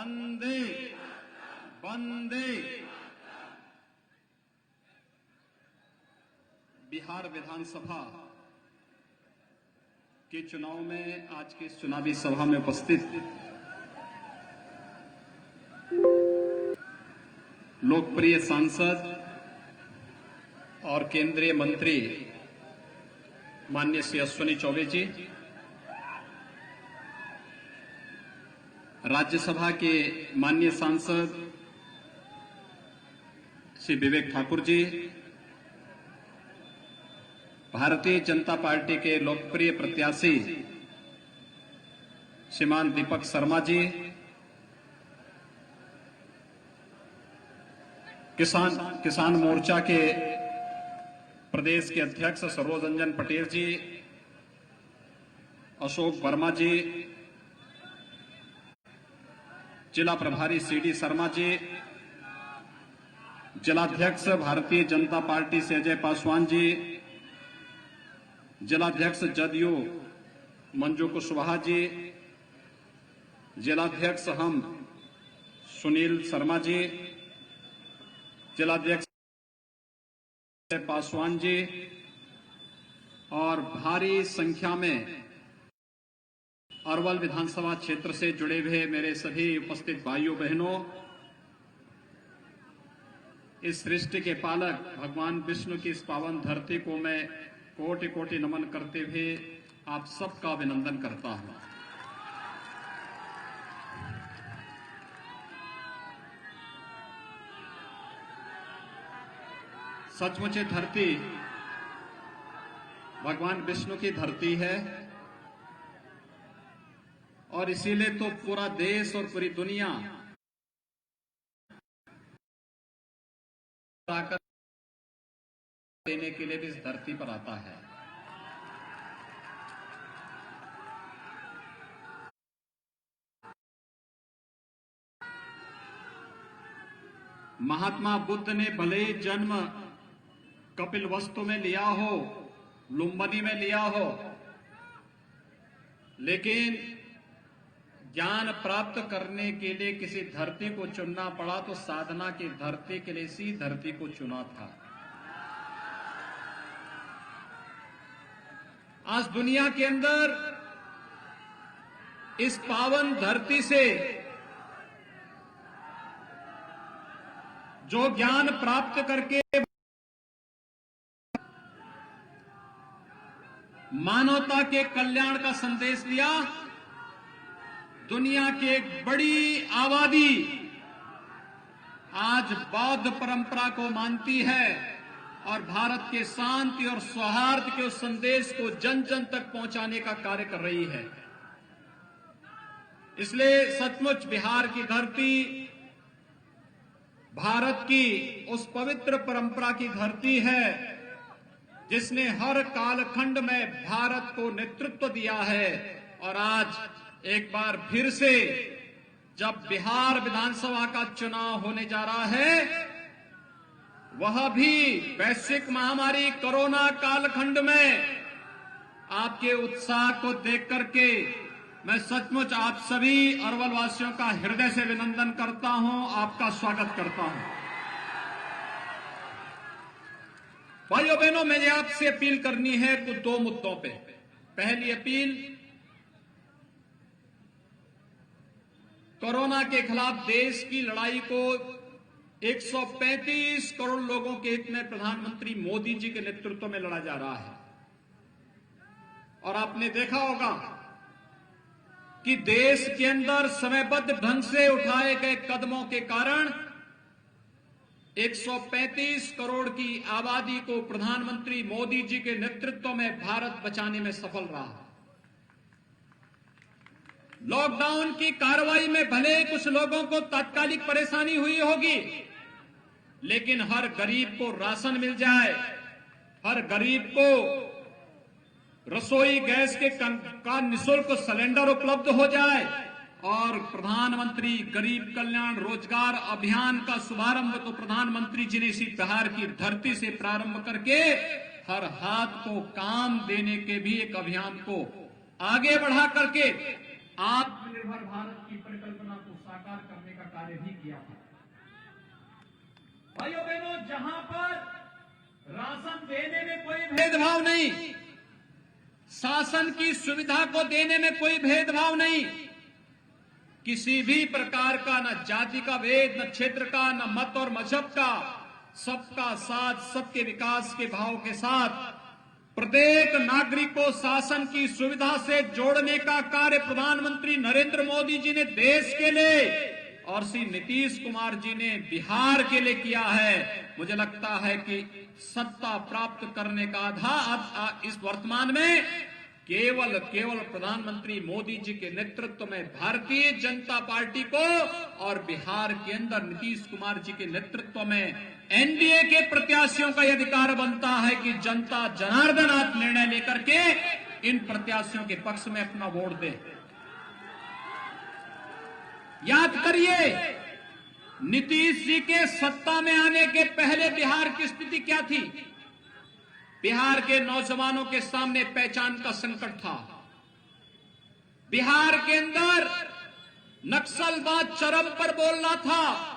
वंदे वंदे। बिहार विधानसभा के चुनाव में आज की इस चुनावी सभा में उपस्थित लोकप्रिय सांसद और केंद्रीय मंत्री माननीय श्री अश्विनी चौबे जी, राज्यसभा के माननीय सांसद श्री विवेक ठाकुर जी, भारतीय जनता पार्टी के लोकप्रिय प्रत्याशी श्रीमान दीपक शर्मा जी, किसान मोर्चा के प्रदेश के अध्यक्ष सरोज रंजन पटेल जी, अशोक वर्मा जी, जिला प्रभारी सीडी शर्मा जी, जिलाध्यक्ष भारतीय जनता पार्टी से अजय पासवान जी, जिलाध्यक्ष जदयू मंजू कुशवाहा जी, जिलाध्यक्ष हम सुनील शर्मा जी, जिलाध्यक्ष पासवान जी और भारी संख्या में अरवल विधानसभा क्षेत्र से जुड़े हुए मेरे सभी उपस्थित भाइयों बहनों, इस सृष्टि के पालक भगवान विष्णु की इस पावन धरती को मैं कोटि कोटि नमन करते हुए आप सबका अभिनंदन करता हूं। सचमुच ये धरती भगवान विष्णु की धरती है और इसीलिए तो पूरा देश और पूरी दुनिया आकर देने के लिए भी इस धरती पर आता है। महात्मा बुद्ध ने भले ही जन्म कपिलवस्तु में लिया हो, लुम्बिनी में लिया हो, लेकिन ज्ञान प्राप्त करने के लिए किसी धरती को चुनना पड़ा तो साधना की धरती के लिए इसी धरती को चुना था। आज दुनिया के अंदर इस पावन धरती से जो ज्ञान प्राप्त करके मानवता के कल्याण का संदेश दिया, दुनिया की एक बड़ी आबादी आज बौद्ध परंपरा को मानती है और भारत के शांति और सौहार्द के उस संदेश को जन जन तक पहुंचाने का कार्य कर रही है। इसलिए सचमुच बिहार की धरती भारत की उस पवित्र परंपरा की धरती है जिसने हर कालखंड में भारत को नेतृत्व दिया है। और आज एक बार फिर से जब बिहार विधानसभा का चुनाव होने जा रहा है, वह भी वैश्विक महामारी कोरोना कालखंड में आपके उत्साह को देख करके मैं सचमुच आप सभी अरवल वासियों का हृदय से अभिनंदन करता हूं, आपका स्वागत करता हूं। भाइयों बहनों, मुझे आपसे अपील करनी है कुछ दो मुद्दों पे। पहली अपील, कोरोना के खिलाफ देश की लड़ाई को 135 करोड़ लोगों के हित में प्रधानमंत्री मोदी जी के नेतृत्व में लड़ा जा रहा है। और आपने देखा होगा कि देश के अंदर समयबद्ध ढंग से उठाए गए कदमों के कारण 135 करोड़ की आबादी को प्रधानमंत्री मोदी जी के नेतृत्व में भारत बचाने में सफल रहा। लॉकडाउन की कार्रवाई में भले कुछ लोगों को तात्कालिक परेशानी हुई होगी, लेकिन हर गरीब को राशन मिल जाए, हर गरीब को रसोई गैस का निःशुल्क सिलेंडर उपलब्ध हो जाए और प्रधानमंत्री गरीब कल्याण रोजगार अभियान का शुभारंभ तो प्रधानमंत्री जी ने इसी बिहार की धरती से प्रारंभ करके हर हाथ को काम देने के भी एक अभियान को आगे बढ़ा करके आत्मनिर्भर भारत की परिकल्पना को साकार करने कार्य भी किया था। भाइयों बहनों, जहां पर राशन देने में कोई भेदभाव नहीं, शासन की सुविधा को देने में कोई भेदभाव नहीं, किसी भी प्रकार का न जाति का भेद, न क्षेत्र का, न मत और मजहब का, सबका साथ, सबके विकास के भाव के साथ प्रत्येक नागरिक को शासन की सुविधा से जोड़ने का कार्य प्रधानमंत्री नरेंद्र मोदी जी ने देश के लिए और श्री नीतीश कुमार जी ने बिहार के लिए किया है। मुझे लगता है कि सत्ता प्राप्त करने का आधार इस वर्तमान में केवल प्रधानमंत्री मोदी जी के नेतृत्व में भारतीय जनता पार्टी को और बिहार के अंदर नीतीश कुमार जी के नेतृत्व में एनडीए के प्रत्याशियों का यह अधिकार बनता है कि जनता जनार्दन आप निर्णय लेकर के इन प्रत्याशियों के पक्ष में अपना वोट दे। याद करिए, नीतीश जी के सत्ता में आने के पहले बिहार की स्थिति क्या थी? बिहार के नौजवानों के सामने पहचान का संकट था। बिहार के अंदर नक्सलवाद चरम पर बोल रहा था।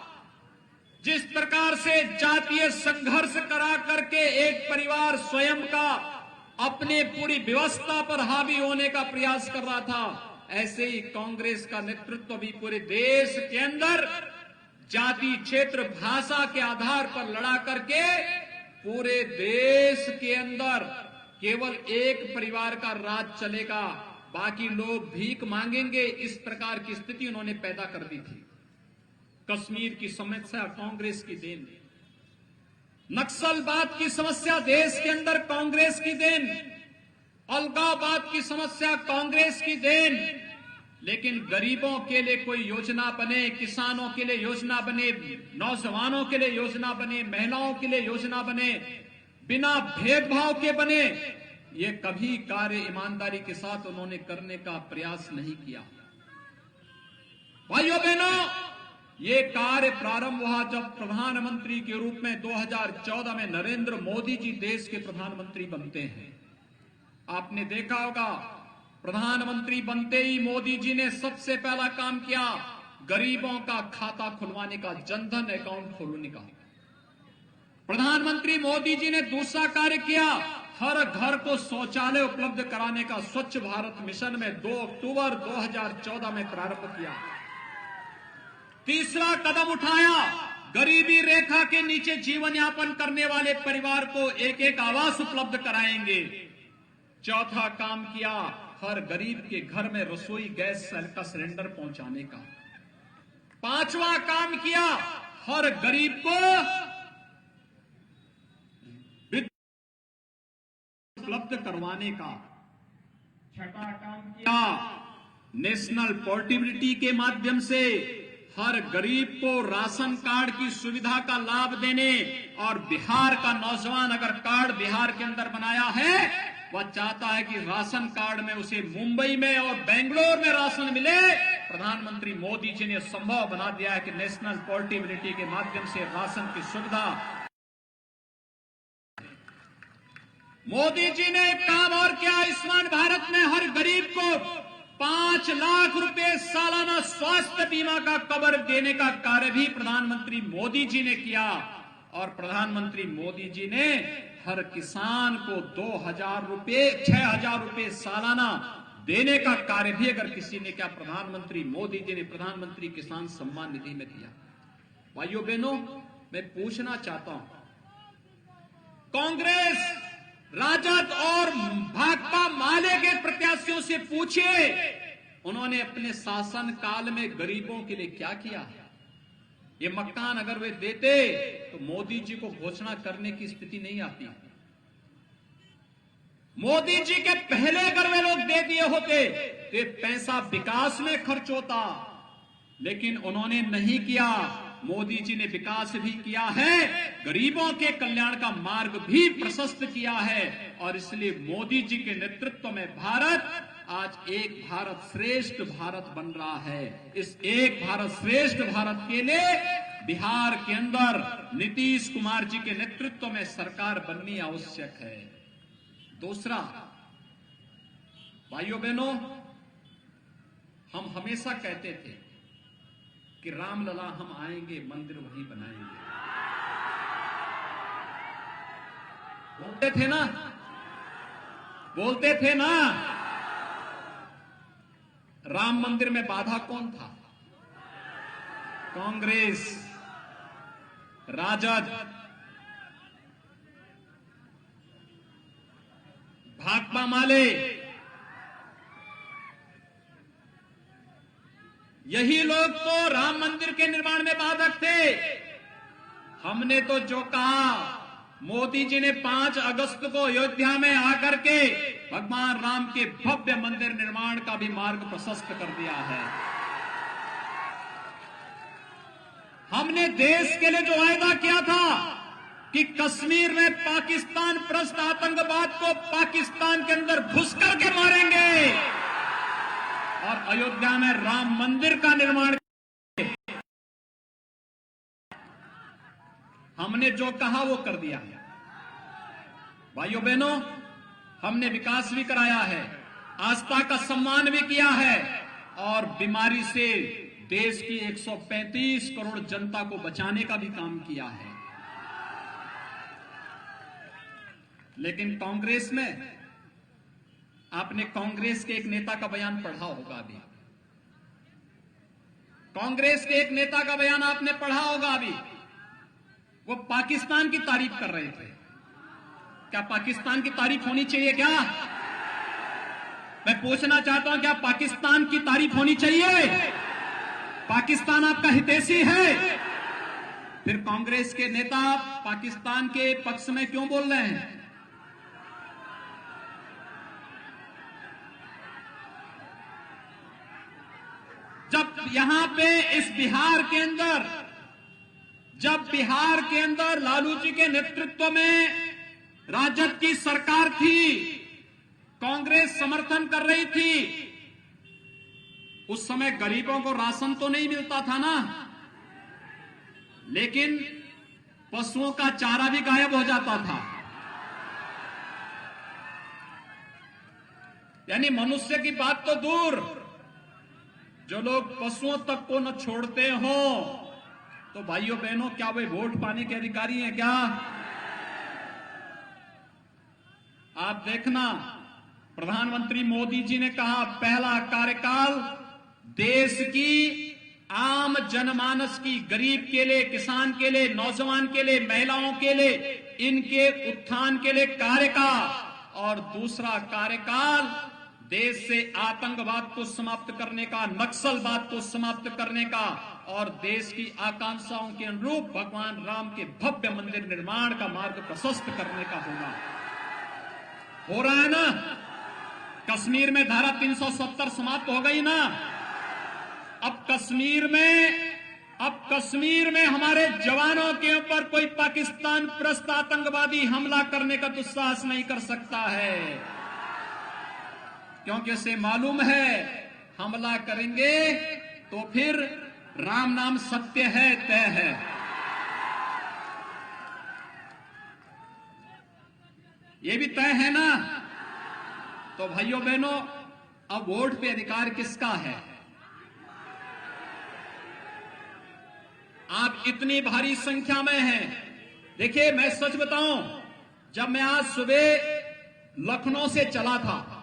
जिस प्रकार से जातीय संघर्ष करा करके एक परिवार स्वयं का अपने पूरी व्यवस्था पर हावी होने का प्रयास कर रहा था, ऐसे ही कांग्रेस का नेतृत्व भी पूरे देश के अंदर जाति, क्षेत्र, भाषा के आधार पर लड़ा करके पूरे देश के अंदर केवल एक परिवार का राज चलेगा, बाकी लोग भीख मांगेंगे, इस प्रकार की स्थिति उन्होंने पैदा कर दी थी। कश्मीर की समस्या कांग्रेस की देन, नक्सलवाद की समस्या देश के अंदर कांग्रेस की देन, अलगाववाद की समस्या कांग्रेस की देन। लेकिन गरीबों के लिए कोई योजना बने, किसानों के लिए योजना बने, नौजवानों के लिए योजना बने, महिलाओं के लिए योजना बने, बिना भेदभाव के बने, ये कभी कार्य ईमानदारी के साथ उन्होंने करने का प्रयास नहीं किया। भाइयों बहनों, ये कार्य प्रारंभ हुआ जब प्रधानमंत्री के रूप में 2014 में नरेंद्र मोदी जी देश के प्रधानमंत्री बनते हैं। आपने देखा होगा, प्रधानमंत्री बनते ही मोदी जी ने सबसे पहला काम किया गरीबों का खाता खुलवाने का, जनधन अकाउंट खोलने का। प्रधानमंत्री मोदी जी ने दूसरा कार्य किया, हर घर को शौचालय उपलब्ध कराने का स्वच्छ भारत मिशन में 2 अक्टूबर 2014 में प्रारंभ किया। तीसरा कदम उठाया, गरीबी रेखा के नीचे जीवन यापन करने वाले परिवार को एक एक आवास उपलब्ध कराएंगे। चौथा काम किया, हर गरीब के घर में रसोई गैस का सिलेंडर पहुंचाने का। पांचवा काम किया, हर गरीब को उपलब्ध करवाने का। छठा काम किया, नेशनल पोर्टेबिलिटी के माध्यम से हर गरीब को राशन कार्ड की सुविधा का लाभ देने, और बिहार का नौजवान अगर कार्ड बिहार के अंदर बनाया है, वह चाहता है कि राशन कार्ड में उसे मुंबई में और बेंगलोर में राशन मिले। प्रधानमंत्री मोदी जी ने संभव बना दिया है कि नेशनल पोर्टेबिलिटी के माध्यम से राशन की सुविधा। मोदी जी ने एक काम और किया, आयुष्मान भारत में हर गरीब को 5 लाख रुपए सालाना स्वास्थ्य बीमा का कवर देने का कार्य भी प्रधानमंत्री मोदी जी ने किया। और प्रधानमंत्री मोदी जी ने हर किसान को 6,000 रुपए सालाना देने का कार्य भी अगर किसी ने किया, प्रधानमंत्री मोदी जी ने प्रधानमंत्री किसान सम्मान निधि में दिया। भाइयों बहनों, मैं पूछना चाहता हूं, कांग्रेस, राजद और भाकपा माले के प्रत्याशियों से पूछिए, उन्होंने अपने शासन काल में गरीबों के लिए क्या किया है। ये मकान अगर वे देते तो मोदी जी को घोषणा करने की स्थिति नहीं आती। मोदी जी के पहले अगर वे लोग दे दिए होते तो ये पैसा विकास में खर्च होता, लेकिन उन्होंने नहीं किया। मोदी जी ने विकास भी किया है, गरीबों के कल्याण का मार्ग भी प्रशस्त किया है, और इसलिए मोदी जी के नेतृत्व में भारत आज एक भारत श्रेष्ठ भारत बन रहा है। इस एक भारत श्रेष्ठ भारत के लिए बिहार के अंदर नीतीश कुमार जी के नेतृत्व में सरकार बननी आवश्यक है। दूसरा, भाइयों बहनों, हम हमेशा कहते थे कि रामलला हम आएंगे, मंदिर वहीं बनाएंगे। बोलते थे ना, बोलते थे ना। राम मंदिर में बाधा कौन था? कांग्रेस, राजद, भाकपा माले, यही लोग तो राम मंदिर के निर्माण में बाधक थे। हमने तो जो कहा, मोदी जी ने 5 अगस्त को अयोध्या में आकर के भगवान राम के भव्य मंदिर निर्माण का भी मार्ग प्रशस्त कर दिया है। हमने देश के लिए जो वायदा किया था कि कश्मीर में पाकिस्तान प्रस्त आतंकवाद को पाकिस्तान के अंदर घुस करके मारेंगे और अयोध्या में राम मंदिर का निर्माण, हमने जो कहा वो कर दिया है। भाइयों बहनों, हमने विकास भी कराया है, आस्था का सम्मान भी किया है और बीमारी से देश की 135 करोड़ जनता को बचाने का भी काम किया है। लेकिन कांग्रेस में, आपने कांग्रेस के एक नेता का बयान पढ़ा होगा अभी, कांग्रेस के एक नेता का बयान आपने पढ़ा होगा अभी। वो पाकिस्तान की तारीफ कर रहे थे। क्या पाकिस्तान की तारीफ होनी चाहिए क्या? मैं पूछना चाहता हूं, क्या पाकिस्तान की तारीफ होनी चाहिए? पाकिस्तान आपका हितैषी है? फिर कांग्रेस के नेता पाकिस्तान के पक्ष में क्यों बोल रहे हैं? जब यहां पे इस बिहार के अंदर, जब बिहार के अंदर लालू जी के नेतृत्व में राजद की सरकार थी, कांग्रेस समर्थन कर रही थी, उस समय गरीबों को राशन तो नहीं मिलता था ना, लेकिन पशुओं का चारा भी गायब हो जाता था। यानी मनुष्य की बात तो दूर, जो लोग पशुओं तक को न छोड़ते हो, तो भाइयों बहनों, क्या वे वोट पाने के अधिकारी हैं क्या? आप देखना, प्रधानमंत्री मोदी जी ने कहा, पहला कार्यकाल देश की आम जनमानस की, गरीब के लिए, किसान के लिए, नौजवान के लिए, महिलाओं के लिए, इनके उत्थान के लिए कार्य का, और दूसरा कार्यकाल देश से आतंकवाद को समाप्त करने का, नक्सलवाद को समाप्त करने का और देश की आकांक्षाओं के अनुरूप भगवान राम के भव्य मंदिर निर्माण का मार्ग प्रशस्त करने का होगा। हो रहा है ना? कश्मीर में धारा 370 समाप्त हो गई ना। अब कश्मीर में हमारे जवानों के ऊपर कोई पाकिस्तान प्रस्त आतंकवादी हमला करने का दुस्साहस नहीं कर सकता है, क्योंकि उसे मालूम है हमला करेंगे तो फिर राम नाम सत्य है, तय है। ये भी तय है ना। तो भाइयों बहनों, अब वोट पे अधिकार किसका है? आप इतनी भारी संख्या में हैं। देखिए, मैं सच बताऊं, जब मैं आज सुबह लखनऊ से चला था,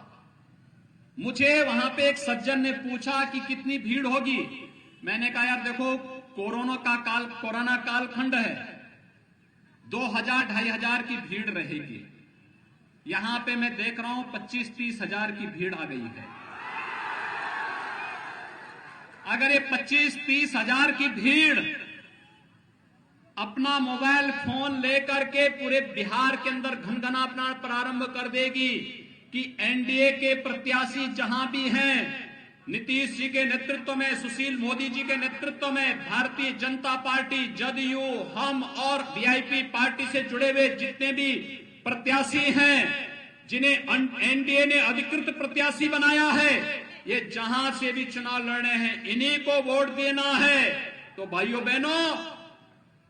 मुझे वहां पे एक सज्जन ने पूछा कि कितनी भीड़ होगी। मैंने कहा, यार देखो, कोरोना कालखंड है, 2000-2500 की भीड़ रहेगी। यहां पे मैं देख रहा हूं 25-30 हजार की भीड़ आ गई है। अगर ये 25-30 हजार की भीड़ अपना मोबाइल फोन लेकर के पूरे बिहार के अंदर घनघनाना प्रारंभ कर देगी कि एनडीए के प्रत्याशी जहां भी हैं, नीतीश जी के नेतृत्व में, सुशील मोदी जी के नेतृत्व में, भारतीय जनता पार्टी, जदयू, हम और वीआईपी पार्टी से जुड़े हुए जितने भी प्रत्याशी हैं, जिन्हें एनडीए ने अधिकृत प्रत्याशी बनाया है, ये जहां से भी चुनाव लड़ रहे हैं, इन्हीं को वोट देना है। तो भाइयों बहनों,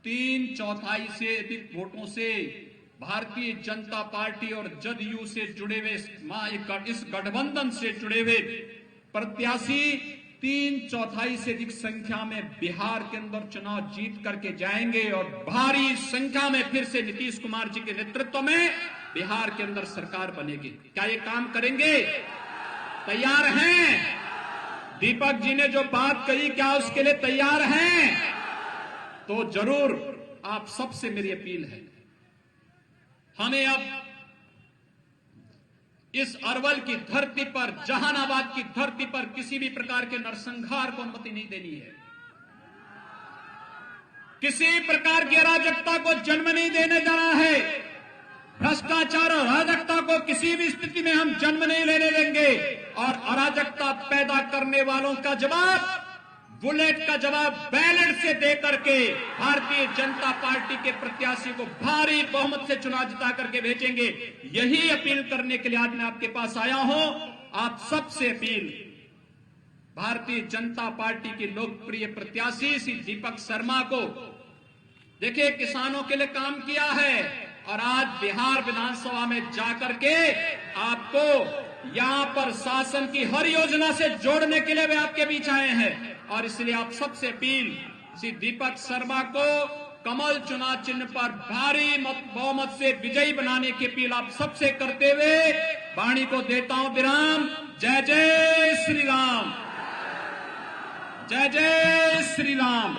3/4 से अधिक वोटों से भारतीय जनता पार्टी और जदयू से जुड़े हुए, इस गठबंधन से जुड़े हुए प्रत्याशी 3/4 से अधिक संख्या में बिहार के अंदर चुनाव जीत करके जाएंगे और भारी संख्या में फिर से नीतीश कुमार जी के नेतृत्व में बिहार के अंदर सरकार बनेगी। क्या ये काम करेंगे? तैयार हैं? दीपक जी ने जो बात कही, क्या उसके लिए तैयार हैं? तो जरूर आप सबसे मेरी अपील है, हमें अब इस अरवल की धरती पर, जहानाबाद की धरती पर किसी भी प्रकार के नरसंहार को अनुमति नहीं देनी है। किसी प्रकार की अराजकता को जन्म नहीं देने देना है। भ्रष्टाचार और अराजकता को किसी भी स्थिति में हम जन्म नहीं लेने देंगे और अराजकता पैदा करने वालों का जवाब, बुलेट का जवाब बैलेट से दे करके भारतीय जनता पार्टी के प्रत्याशी को भारी बहुमत से चुनाव जिता करके भेजेंगे। यही अपील करने के लिए आज मैं आपके पास आया हूं। आप सबसे अपील, भारतीय जनता पार्टी की लोकप्रिय प्रत्याशी श्री दीपक शर्मा को, देखिए किसानों के लिए काम किया है और आज बिहार विधानसभा में जाकर के आपको यहां पर शासन की हर योजना से जोड़ने के लिए वे आपके बीच आए हैं। और इसलिए आप सबसे अपील, श्री दीपक शर्मा को कमल चुनाव चिन्ह पर भारी बहुमत से विजयी बनाने की अपील आप सबसे करते हुए वाणी को देता हूं विराम। जय जय श्री राम, जय जय श्री राम।